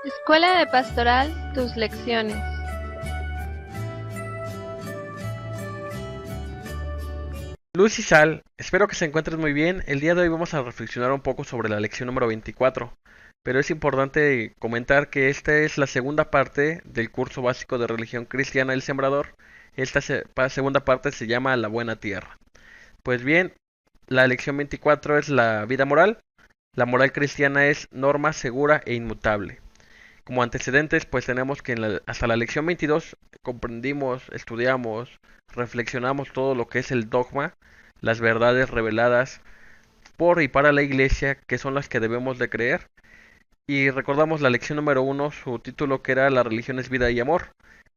Escuela de Pastoral, tus lecciones. Luz y Sal, espero que se encuentres muy bien. El día de hoy vamos a reflexionar un poco sobre la lección número 24, pero es importante comentar que esta es la segunda parte del curso básico de religión cristiana El Sembrador. Esta segunda parte se llama La Buena Tierra. Pues bien, la lección 24 es la vida moral. La moral cristiana es norma segura e inmutable. Como antecedentes, pues tenemos que hasta la lección 22 comprendimos, estudiamos, reflexionamos todo lo que es el dogma, las verdades reveladas por y para la iglesia, que son las que debemos de creer. Y recordamos la lección número 1, su título que era La religión es vida y amor.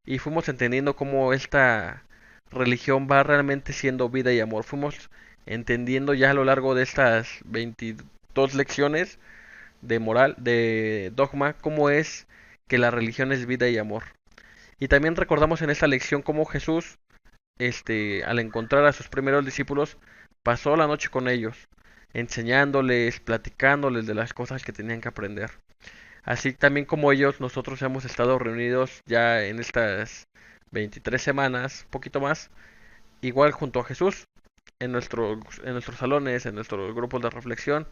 Y fuimos entendiendo cómo esta religión va realmente siendo vida y amor. Fuimos entendiendo ya a lo largo de estas 22 lecciones de moral, de dogma, cómo es que la religión es vida y amor. Y también recordamos en esta lección cómo Jesús, al encontrar a sus primeros discípulos, pasó la noche con ellos, enseñándoles, platicándoles de las cosas que tenían que aprender. Así también como ellos, nosotros hemos estado reunidos ya en estas 23 semanas, poquito más, igual junto a Jesús, en nuestros salones, en nuestros grupos de reflexión,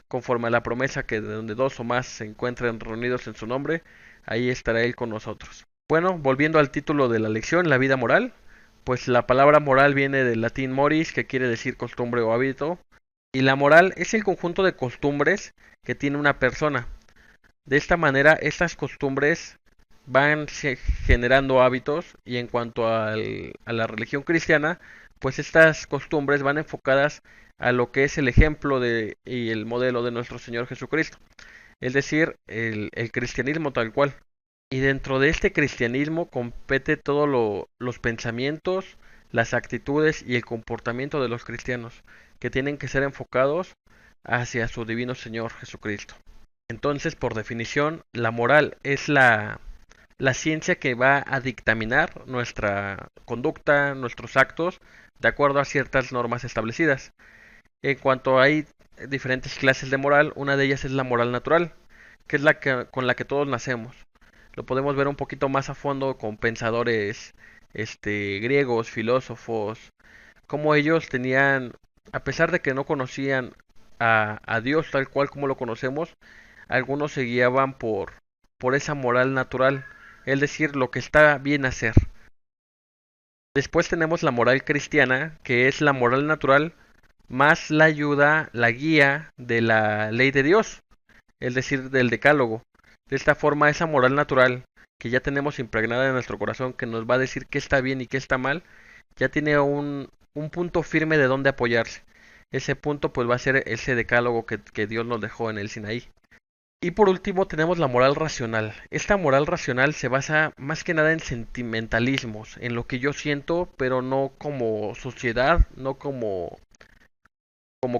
conforme a la promesa que de donde dos o más se encuentren reunidos en su nombre, ahí estará Él con nosotros. Bueno, volviendo al título de la lección, la vida moral, pues la palabra moral viene del latín moris, que quiere decir costumbre o hábito, y la moral es el conjunto de costumbres que tiene una persona. De esta manera, estas costumbres van generando hábitos y en cuanto a la religión cristiana, pues estas costumbres van enfocadas a lo que es el ejemplo y el modelo de nuestro Señor Jesucristo, es decir, el cristianismo tal cual. Y dentro de este cristianismo compete todos los pensamientos, las actitudes y el comportamiento de los cristianos, que tienen que ser enfocados hacia su divino Señor Jesucristo. Entonces, por definición, la moral es la ciencia que va a dictaminar nuestra conducta, nuestros actos, de acuerdo a ciertas normas establecidas. En cuanto hay diferentes clases de moral, una de ellas es la moral natural, que es con la que todos nacemos. Lo podemos ver un poquito más a fondo con pensadores griegos, filósofos, como ellos tenían, a pesar de que no conocían a Dios tal cual como lo conocemos, algunos se guiaban por esa moral natural, es decir, lo que está bien hacer. Después tenemos la moral cristiana, que es la moral natural más la ayuda, la guía de la ley de Dios, es decir, del decálogo. De esta forma, esa moral natural que ya tenemos impregnada en nuestro corazón, que nos va a decir qué está bien y qué está mal, ya tiene un punto firme de dónde apoyarse. Ese punto pues va a ser ese decálogo que Dios nos dejó en el Sinaí. Y por último tenemos la moral racional. Esta moral racional se basa más que nada en sentimentalismos, en lo que yo siento, pero no como sociedad, no como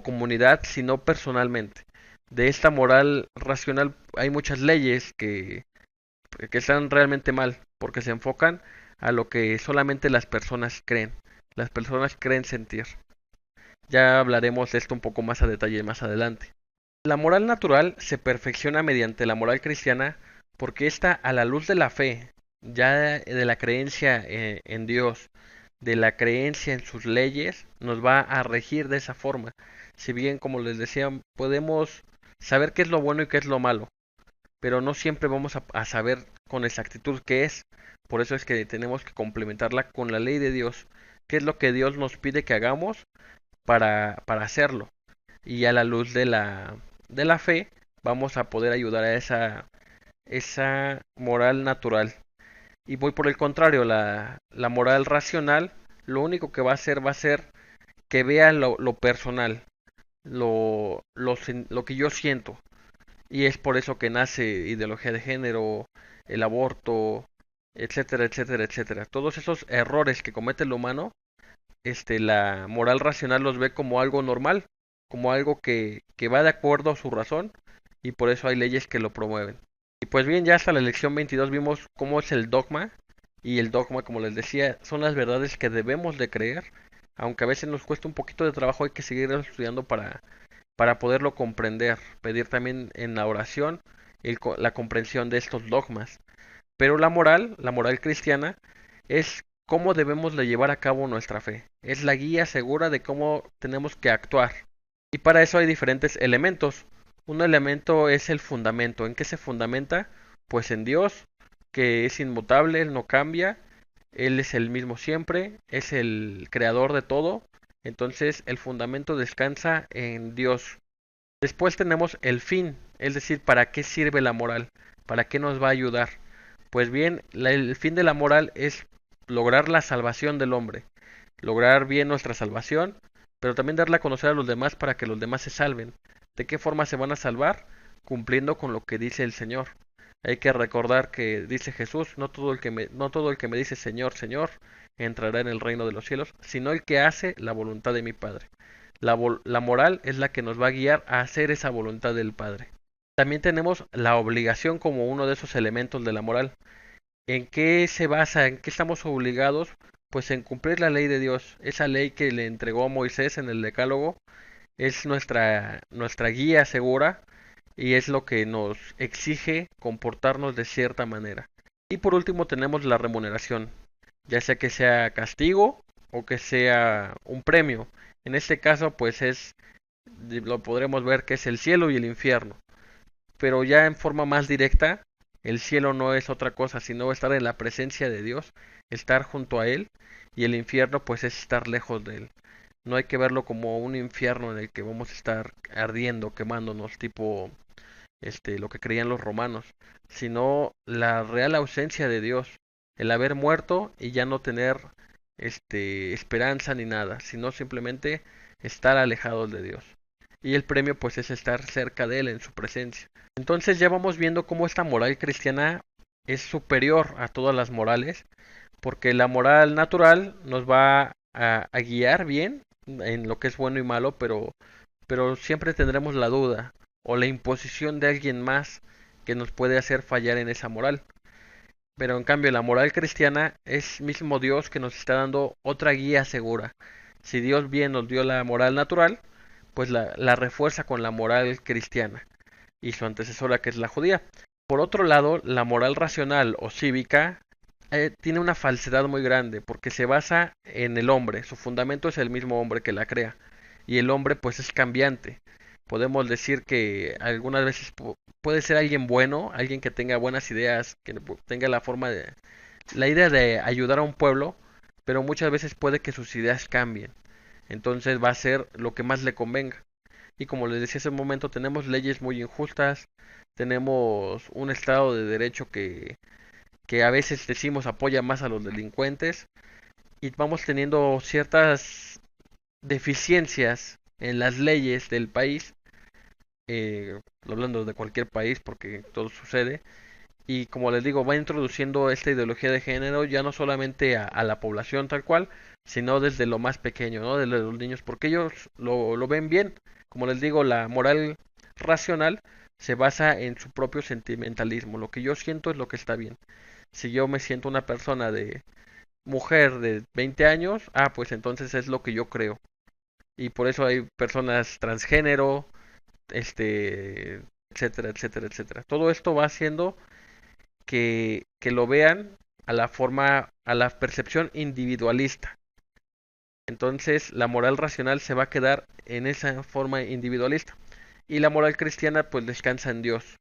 comunidad, sino personalmente. De esta moral racional hay muchas leyes que están realmente mal, porque se enfocan a lo que solamente las personas creen. Las personas creen sentir. Ya hablaremos de esto un poco más a detalle más adelante. La moral natural se perfecciona mediante la moral cristiana porque ésta, a la luz de la fe, ya de la creencia en Dios, de la creencia en sus leyes, nos va a regir de esa forma. Si bien, como les decía, podemos saber qué es lo bueno y qué es lo malo, pero no siempre vamos a saber con exactitud qué es. Por eso es que tenemos que complementarla con la ley de Dios, qué es lo que Dios nos pide que hagamos para hacerlo. Y a la luz de la fe vamos a poder ayudar a esa moral natural. Y voy por el contrario, la moral racional, lo único que va a ser que vea lo personal, lo que yo siento. Y es por eso que nace ideología de género, el aborto, etcétera, etcétera, etcétera. Todos esos errores que comete el humano, la moral racional los ve como algo normal, como algo que va de acuerdo a su razón, y por eso hay leyes que lo promueven. Y pues bien, ya hasta la lección 22 vimos cómo es el dogma, y el dogma, como les decía, son las verdades que debemos de creer, aunque a veces nos cuesta un poquito de trabajo, hay que seguir estudiando para poderlo comprender, pedir también en la oración la comprensión de estos dogmas. Pero la moral cristiana, es cómo debemos de llevar a cabo nuestra fe. Es la guía segura de cómo tenemos que actuar. Y para eso hay diferentes elementos. Un elemento es el fundamento. ¿En qué se fundamenta? Pues en Dios, que es inmutable, Él no cambia, Él es el mismo siempre, es el creador de todo. Entonces el fundamento descansa en Dios. Después tenemos el fin, es decir, ¿para qué sirve la moral? ¿Para qué nos va a ayudar? Pues bien, el fin de la moral es lograr la salvación del hombre, lograr bien nuestra salvación, pero también darla a conocer a los demás para que los demás se salven. ¿De qué forma se van a salvar? Cumpliendo con lo que dice el Señor. Hay que recordar que dice Jesús, no todo el que me dice Señor, Señor, entrará en el reino de los cielos, sino el que hace la voluntad de mi Padre. La moral es la que nos va a guiar a hacer esa voluntad del Padre. También tenemos la obligación como uno de esos elementos de la moral. ¿En qué se basa? ¿En qué estamos obligados? Pues en cumplir la ley de Dios. Esa ley que le entregó Moisés en el Decálogo es nuestra guía segura y es lo que nos exige comportarnos de cierta manera. Y por último tenemos la remuneración, ya sea que sea castigo o que sea un premio. En este caso pues lo podremos ver que es el cielo y el infierno. Pero ya en forma más directa, el cielo no es otra cosa sino estar en la presencia de Dios, estar junto a Él, y el infierno pues es estar lejos de Él. No hay que verlo como un infierno en el que vamos a estar ardiendo, quemándonos, tipo lo que creían los romanos, sino la real ausencia de Dios, el haber muerto y ya no tener esperanza ni nada, sino simplemente estar alejados de Dios. Y el premio pues es estar cerca de Él en su presencia. Entonces ya vamos viendo cómo esta moral cristiana es superior a todas las morales, porque la moral natural nos va a guiar bien en lo que es bueno y malo, pero siempre tendremos la duda o la imposición de alguien más que nos puede hacer fallar en esa moral. Pero en cambio la moral cristiana es mismo Dios que nos está dando otra guía segura. Si Dios bien nos dio la moral natural, pues la refuerza con la moral cristiana y su antecesora que es la judía. Por otro lado, la moral racional o cívica tiene una falsedad muy grande porque se basa en el hombre, su fundamento es el mismo hombre que la crea y el hombre pues es cambiante. Podemos decir que algunas veces puede ser alguien bueno, alguien que tenga buenas ideas, que tenga la idea de ayudar a un pueblo, pero muchas veces puede que sus ideas cambien. Entonces va a ser lo que más le convenga. Y como les decía hace un momento, tenemos leyes muy injustas, tenemos un estado de derecho que a veces decimos apoya más a los delincuentes y vamos teniendo ciertas deficiencias en las leyes del país, hablando de cualquier país porque todo sucede, y como les digo, va introduciendo esta ideología de género ya no solamente a la población tal cual, sino desde lo más pequeño, ¿no? Desde los niños, porque ellos lo ven bien. Como les digo, la moral racional se basa en su propio sentimentalismo. Lo que yo siento es lo que está bien. Si yo me siento una persona de mujer de 20 años, pues entonces es lo que yo creo. Y por eso hay personas transgénero, etcétera, etcétera, etcétera. Todo esto va haciendo que lo vean a la percepción individualista. Entonces la moral racional se va a quedar en esa forma individualista. Y la moral cristiana pues descansa en Dios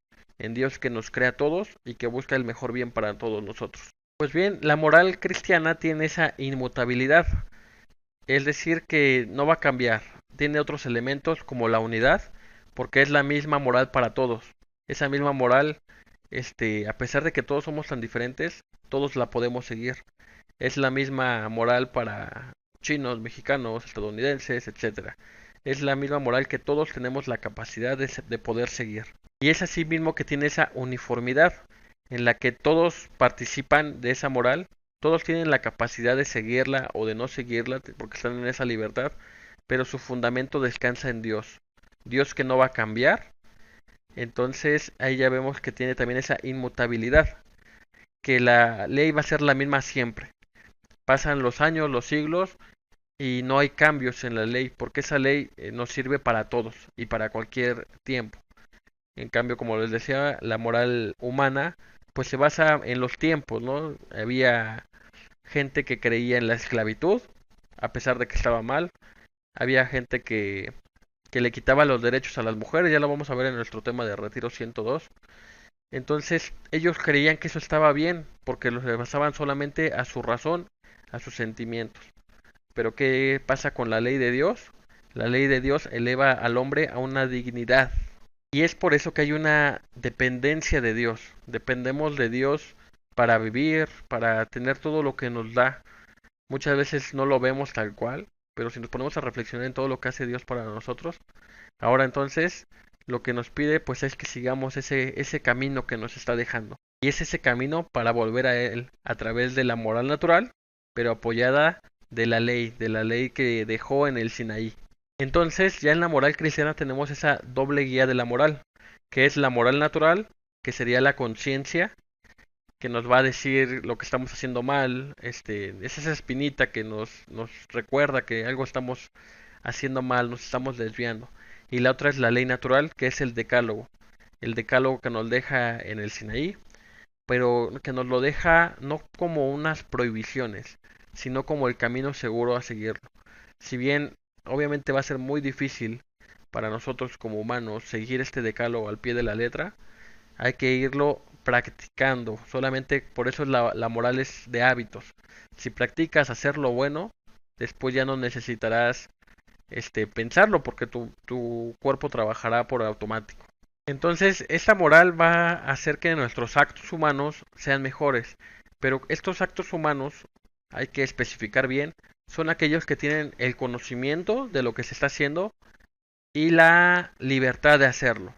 que nos crea a todos y que busca el mejor bien para todos nosotros. Pues bien, la moral cristiana tiene esa inmutabilidad, es decir, que no va a cambiar. Tiene otros elementos como la unidad, porque es la misma moral para todos. Esa misma moral, a pesar de que todos somos tan diferentes, todos la podemos seguir. Es la misma moral para chinos, mexicanos, estadounidenses, etcétera. Es la misma moral que todos tenemos la capacidad de poder seguir. Y es así mismo que tiene esa uniformidad en la que todos participan de esa moral, todos tienen la capacidad de seguirla o de no seguirla porque están en esa libertad, pero su fundamento descansa en Dios. Dios que no va a cambiar. Entonces ahí ya vemos que tiene también esa inmutabilidad, que la ley va a ser la misma siempre. Pasan los años, los siglos y no hay cambios en la ley porque esa ley nos sirve para todos y para cualquier tiempo. En cambio, como les decía, la moral humana pues se basa en los tiempos, ¿no? Había gente que creía en la esclavitud, a pesar de que estaba mal. Había gente que le quitaba los derechos a las mujeres, ya lo vamos a ver en nuestro tema de Retiro 102. Entonces ellos creían que eso estaba bien, porque los basaban solamente a su razón, a sus sentimientos. Pero ¿qué pasa con la ley de Dios? La ley de Dios eleva al hombre a una dignidad. Y es por eso que hay una dependencia de Dios. Dependemos de Dios para vivir, para tener todo lo que nos da. Muchas veces no lo vemos tal cual, pero si nos ponemos a reflexionar en todo lo que hace Dios para nosotros, ahora entonces lo que nos pide pues es que sigamos ese camino que nos está dejando. Y es ese camino para volver a Él a través de la moral natural, pero apoyada de la ley que dejó en el Sinaí. Entonces ya en la moral cristiana tenemos esa doble guía de la moral, que es la moral natural, que sería la conciencia, que nos va a decir lo que estamos haciendo mal, es esa espinita que nos recuerda que algo estamos haciendo mal, nos estamos desviando. Y la otra es la ley natural, que es el decálogo que nos deja en el Sinaí, pero que nos lo deja no como unas prohibiciones, sino como el camino seguro a seguirlo. Si bien obviamente va a ser muy difícil para nosotros como humanos seguir este decálogo al pie de la letra, hay que irlo practicando. Solamente por eso la moral es de hábitos. Si practicas hacer lo bueno, después ya no necesitarás pensarlo porque tu cuerpo trabajará por automático. Entonces, esta moral va a hacer que nuestros actos humanos sean mejores, pero estos actos humanos, hay que especificar bien, son aquellos que tienen el conocimiento de lo que se está haciendo y la libertad de hacerlo,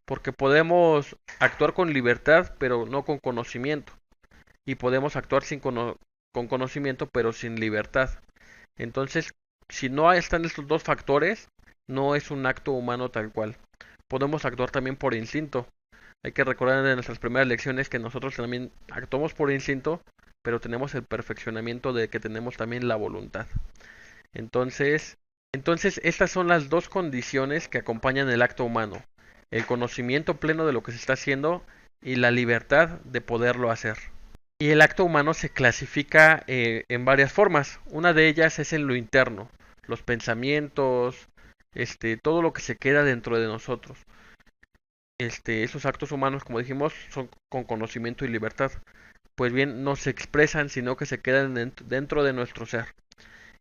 porque podemos actuar con libertad, pero no con conocimiento, y podemos actuar con conocimiento, pero sin libertad. Entonces, si no están estos dos factores, no es un acto humano tal cual. Podemos actuar también por instinto. Hay que recordar en nuestras primeras lecciones que nosotros también actuamos por instinto, pero tenemos el perfeccionamiento de que tenemos también la voluntad. Entonces, entonces estas son las dos condiciones que acompañan el acto humano: el conocimiento pleno de lo que se está haciendo y la libertad de poderlo hacer. Y el acto humano se clasifica en varias formas. Una de ellas es en lo interno, los pensamientos, todo lo que se queda dentro de nosotros. Esos actos humanos, como dijimos, son con conocimiento y libertad. Pues bien, no se expresan, sino que se quedan dentro de nuestro ser.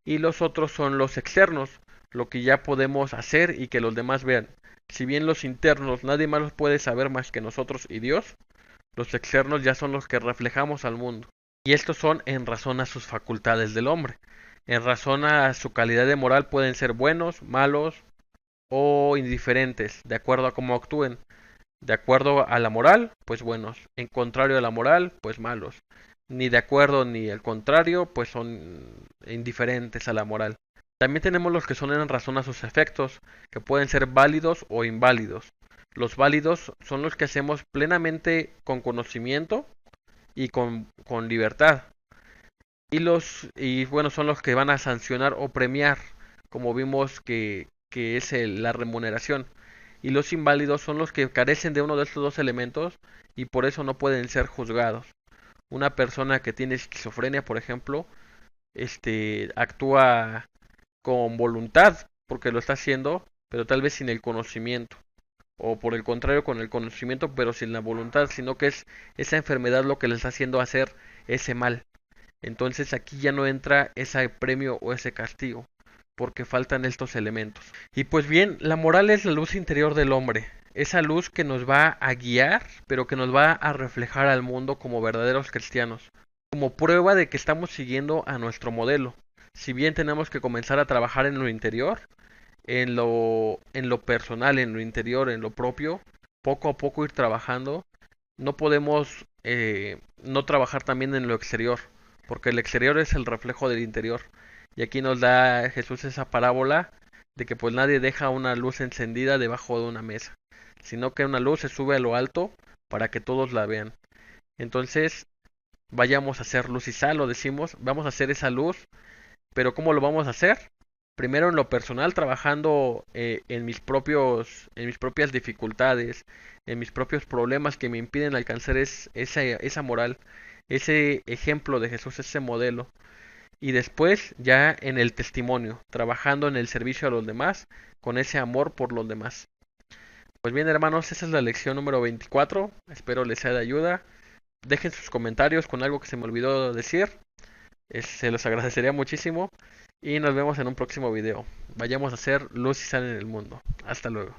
Y los otros son los externos, lo que ya podemos hacer y que los demás vean. Si bien los internos nadie más los puede saber más que nosotros y Dios, los externos ya son los que reflejamos al mundo. Y estos son en razón a sus facultades del hombre. En razón a su calidad de moral pueden ser buenos, malos o indiferentes, de acuerdo a cómo actúen. De acuerdo a la moral, pues buenos. En contrario a la moral, pues malos. Ni de acuerdo ni al contrario, pues son indiferentes a la moral. También tenemos los que son en razón a sus efectos, que pueden ser válidos o inválidos. Los válidos son los que hacemos plenamente con conocimiento y con libertad. Y bueno, son los que van a sancionar o premiar, como vimos que es la remuneración. Y los inválidos son los que carecen de uno de estos dos elementos y por eso no pueden ser juzgados. Una persona que tiene esquizofrenia, por ejemplo, actúa con voluntad porque lo está haciendo, pero tal vez sin el conocimiento. O por el contrario, con el conocimiento, pero sin la voluntad, sino que es esa enfermedad lo que le está haciendo hacer ese mal. Entonces aquí ya no entra ese premio o ese castigo, porque faltan estos elementos. Y pues bien, la moral es la luz interior del hombre, esa luz que nos va a guiar, pero que nos va a reflejar al mundo como verdaderos cristianos, como prueba de que estamos siguiendo a nuestro modelo. Si bien tenemos que comenzar a trabajar en lo interior, en lo personal, en lo interior, en lo propio, poco a poco ir trabajando, no podemos no trabajar también en lo exterior, porque el exterior es el reflejo del interior. Y aquí nos da Jesús esa parábola de que pues nadie deja una luz encendida debajo de una mesa, sino que una luz se sube a lo alto para que todos la vean. Entonces, vayamos a hacer luz y sal, lo decimos, vamos a hacer esa luz, pero ¿cómo lo vamos a hacer? Primero en lo personal, trabajando en mis propias dificultades, en mis propios problemas que me impiden alcanzar esa moral, ese ejemplo de Jesús, ese modelo. Y después ya en el testimonio, trabajando en el servicio a los demás, con ese amor por los demás. Pues bien, hermanos, esa es la lección número 24. Espero les sea de ayuda. Dejen sus comentarios con algo que se me olvidó decir. Se los agradecería muchísimo. Y nos vemos en un próximo video. Vayamos a hacer luz y sal en el mundo. Hasta luego.